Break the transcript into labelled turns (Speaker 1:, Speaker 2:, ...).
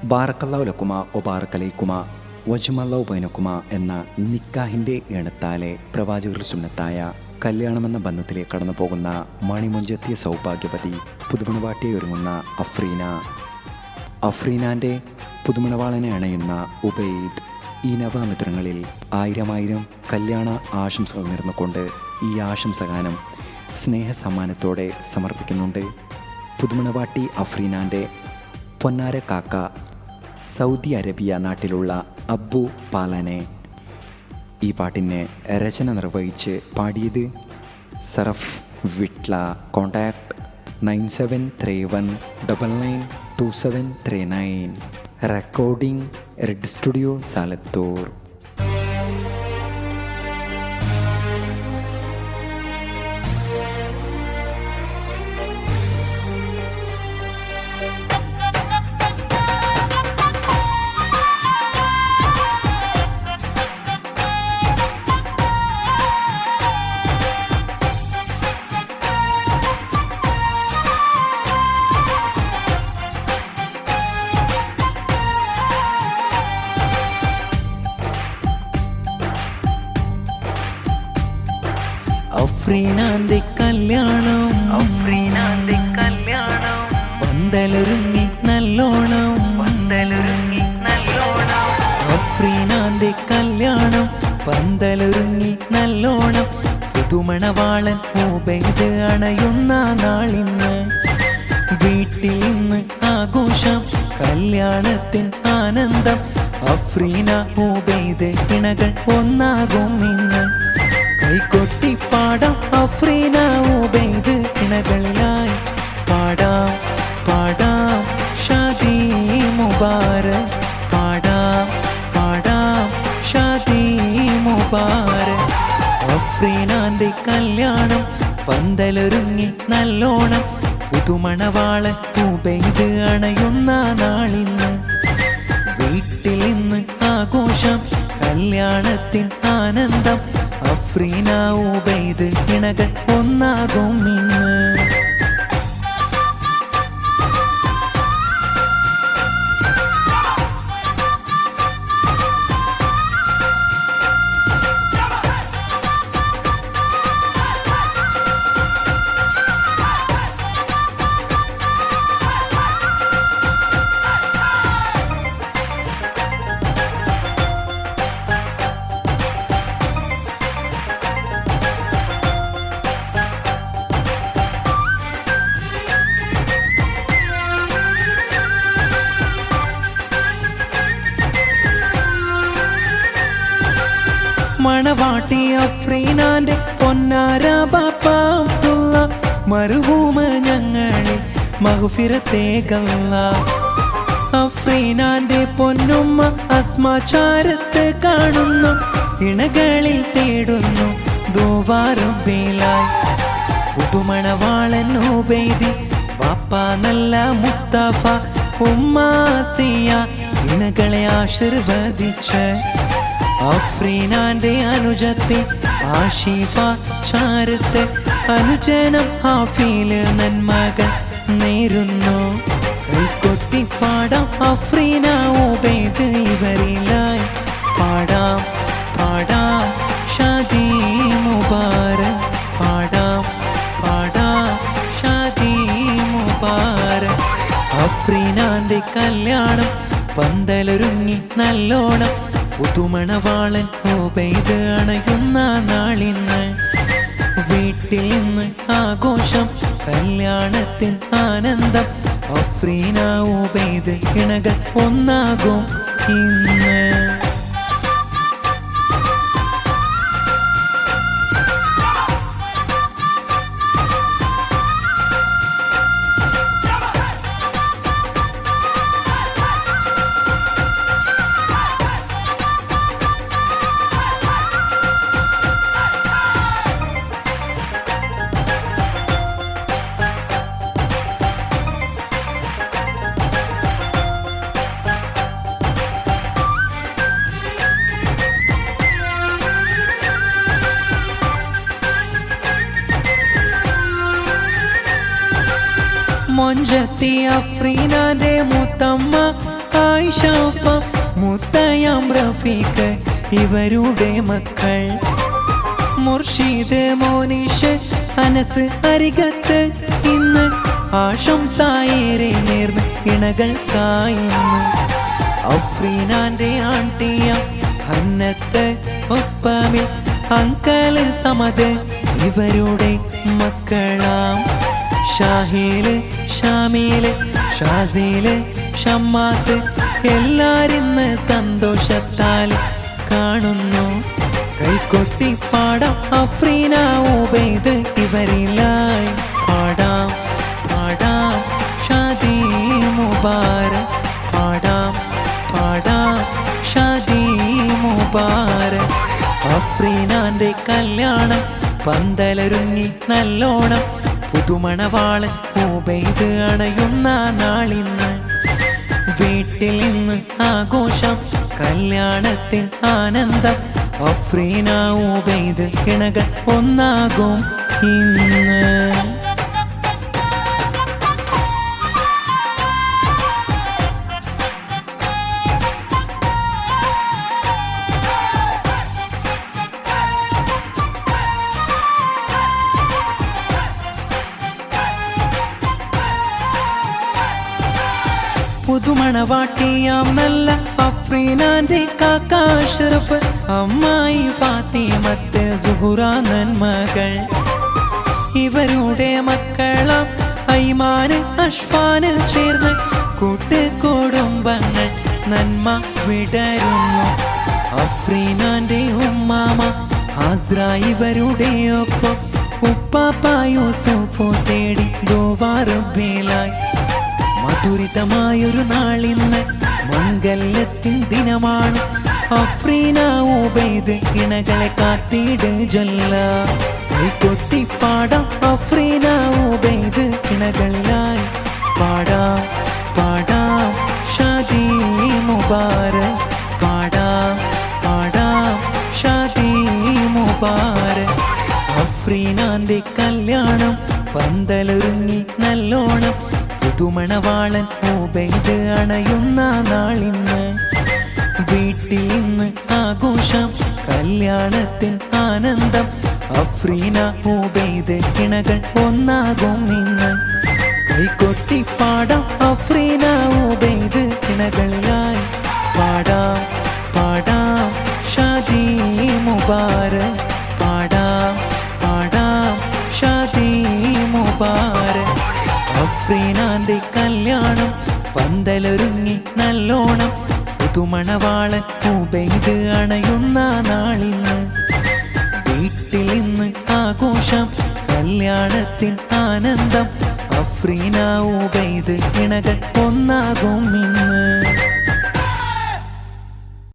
Speaker 1: ബാറക്കല്ലാഹു ലക്കുമ ഒ ബാറക്കലൈക്കുമ വജ്മല്ലാഹു ബൈനക്കുമ എന്ന നിക്കാഹിൻ്റെ എണത്താലെ പ്രവാചകർ സുന്നത്തായ കല്യാണമെന്ന ബന്ധത്തിലേക്ക് കടന്നു പോകുന്ന മണിമുഞ്ചെത്തിയ സൗഭാഗ്യവതി പുതുമണവാട്ടിയെ ഒരുങ്ങുന്ന അഫ്രീനാൻ്റെ പുതുമണവാളനെ അണയുന്ന ഉബൈദ് ഈ നവമിത്രങ്ങളിൽ ആയിരം കല്യാണ ആശംസകൾ നേർന്നുകൊണ്ട് ഈ ആശംസഗാനം സ്നേഹസമ്മാനത്തോടെ സമർപ്പിക്കുന്നുണ്ട്. പുതുമണവാട്ടി അഫ്രീനാൻ്റെ പൊന്നാര കാക്ക സൗദി അറേബ്യ നാട്ടിലുള്ള അബ്ബു പാലനെ. ഈ പാട്ടിനെ രചന നിർവഹിച്ച് പാടിയത് Saraf Vitla. Contact 9731992739. Recording red studio Salathur.
Speaker 2: അഫ്രീനാന്റെ കല്യാണം പന്തലൊരുങ്ങി നല്ലോണം അഫ്രീനാന്റെ കല്യാണം പന്തലൊരുങ്ങി നല്ലോണം. പുതുമണവാളൻ ഉബൈദ് അണയുന്ന നാളിന്ന് വീട്ടിൽ ഇന്ന് ആഘോഷം കല്യാണത്തിൻ ആനന്ദം. അഫ്രീന ഉബൈദ് ഇണകൾ ഒന്നാകും ഇന്ന്. കൈകൊട്ടി പാടാം അഫ്രീന ഉബൈദ് ഇണകളിലായി പാടാം പാടാം ഷാദി മുബാരക്. പാടാം ഷാദി മുബാരക്. അഫ്രീനാന്റെ കല്യാണം പന്തലൊരുങ്ങി നല്ലോണം. പുതുമണവാളൻ ഉബൈദ് അണയുന്ന നാളിന്ന് വീട്ടിൽ ഇന്ന് ആഘോഷം കല്യാണത്തിൻ ആനന്ദം. അഫ്രീന ഉബൈദ് ഇണകൾ ഒന്നാകും ഇന്ന്. മണവാട്ടി അഫ്രീനാന്റെ പൊന്നാര ബാപ്പ അബ്ദുള്ള മർഹൂമ ഞങ്ങളെ മഗ്ഫിറത്തേകല്ല. അഫ്രീനാന്റെ പൊന്നുമ്മ അസ്മ ചാരത്ത് കാണുന്നു ഇണകളിൽ തേടുന്നു ദുവാറുബിലായി. പുതുമണവാളൻ ഉബൈദി ബാപ്പ നല്ല മുസ്തഫ ഉമ്മ ആസിയ ഇണകളെ ആശീർവദിച്ച് അഫ്രീനാന്റെ അനുജത്തെ ആഷിഫ ചാരത്ത് അനുജനം ഹാഫില് നന്മകൾ നേരുന്നു. കൈകൊട്ടി പാടാം അഫ്രീന ഉബൈദ് ഇവരിലായി പാടാം ഷാദി മുബാരക്. പാടാം ഷാദി മുബാരക്. അഫ്രീനാന്റെ കല്യാണം പന്തലൊരുങ്ങി നല്ലോണം. പുതുമണവാളൻ ഉബൈദ് അണയുന്ന നാളിന്ന് വീട്ടിൽ ഇന്ന് ആഘോഷം കല്യാണത്തിൻ ആനന്ദം. അഫ്രീന ഉബൈദ് ഇണകൾ ഒന്നാകും ഇന്ന്. മൊഞ്ചത്തി അഫ്രീനാന്റെ മുത്തമ്മ ഇവരുടെ മക്കൾ. മുർഷിദ്, മോനിഷ്, അനസ്, അരികത്ത് ഇന്ന് ആശംസായേറെ നേർന്ന് ഇണകൾക്കായിന്ന്. അഫ്രീനാന്റെ ആണ്ടിയ ഹന്നത്ത്, ഒപ്പമിൽ അങ്കല്, സമദ് ഇവരുടെ മക്കളാം. ഷാഹില്, ഷാമില്, ഷാസില്, ഷമ്മാസ് എല്ലാരിന്ന് സന്തോഷത്താൽ കാണുന്നു. കൈകൊട്ടി പാടാം അഫ്രീന, ഉബൈദ് ഇവരിലായി പാടാം പാടാം ഷാദി മുബാരക്. പാടാം പാടാം ഷാദി മുബാരക്. അഫ്രീനാന്റെ കല്യാണം പന്തലൊരുങ്ങി നല്ലോണം. പുതുമണവാളൻ ഉബൈദ് അണയുന്ന നാളിന്ന്. വീട്ടിൽ ഇന്ന് ആഘോഷം, കല്യാണത്തിൻ ആനന്ദം. അഫ്രീന, ഉബൈദ് ഇണകൾ ഒന്നാകും ഇന്ന്. പുതുമണവാട്ടിയാം നല്ല അഫ്രീനാന്റെ കാക്ക അഷ്റഫ്, അമ്മായി ഫാത്തിമത്ത്, സുഹറ നന്മകൾ ഇവരുടെ മക്കളാം. ഐമാന്, അഷ്ഫാന് ചേർന്ന് കൂട്ടുകുടുംബങ്ങൾ നന്മ വിടരുന്നു. അഫ്രീനാന്റെ ഉമ്മാമ ആസ്ര ഇവരുടെ ഒപ്പം ഉപ്പാപ്പ യൂസുഫു തേടി ദുവാറുബിലായി. മധുരിതമായൊരു നാളിന്ന് മംഗല്യത്തിൻ ദിനമാണ്. അഫ്രീന, ഉബൈദ് ഇണകളെ കാത്തിട് ജല്ല. കൈകൊട്ടി പാടാം അഫ്രീന, ഉബൈദ് ഇണകളിലായി. പാടാം പാടാം ഷാദി മുബാരക്. പാടാം പാടാം ഷാദി മുബാരക്. അഫ്രീനാന്റെ കല്യാണം പന്തലൊരുങ്ങി നല്ലോണം. പുതുമണവാളൻ ഉബൈദ് അണയുന്ന നാളിന്ന്. വീട്ടിൽ ഇന്ന് ആഘോഷം, കല്യാണത്തിൻ ആനന്ദം. അഫ്രീന, ഉബൈദ് ഇണകൾ ഒന്നാകും ഇന്ന്. കൈകൊട്ടി പാടാം അഫ്രീന, ഉബൈദ് ഇണകളിലായി. പാടാം പാടാം ഷാദി മുബാരക്. പാടാം പാടാം ഷാദി മുബാരക്. അഫ്രീനാന്റെ കല്യാണം പന്തലൊരുങ്ങി നല്ലോണം. പുതുമണവാളൻ ഉബൈദ് അണയുന്ന നാളിന്ന്. വീട്ടിൽ ഇന്ന് ആഘോഷം, കല്യാണത്തിൻ ആനന്ദം. അഫ്രീന, ഉബൈദ് ഇണകൾ ഒന്നാകും ഇന്ന്.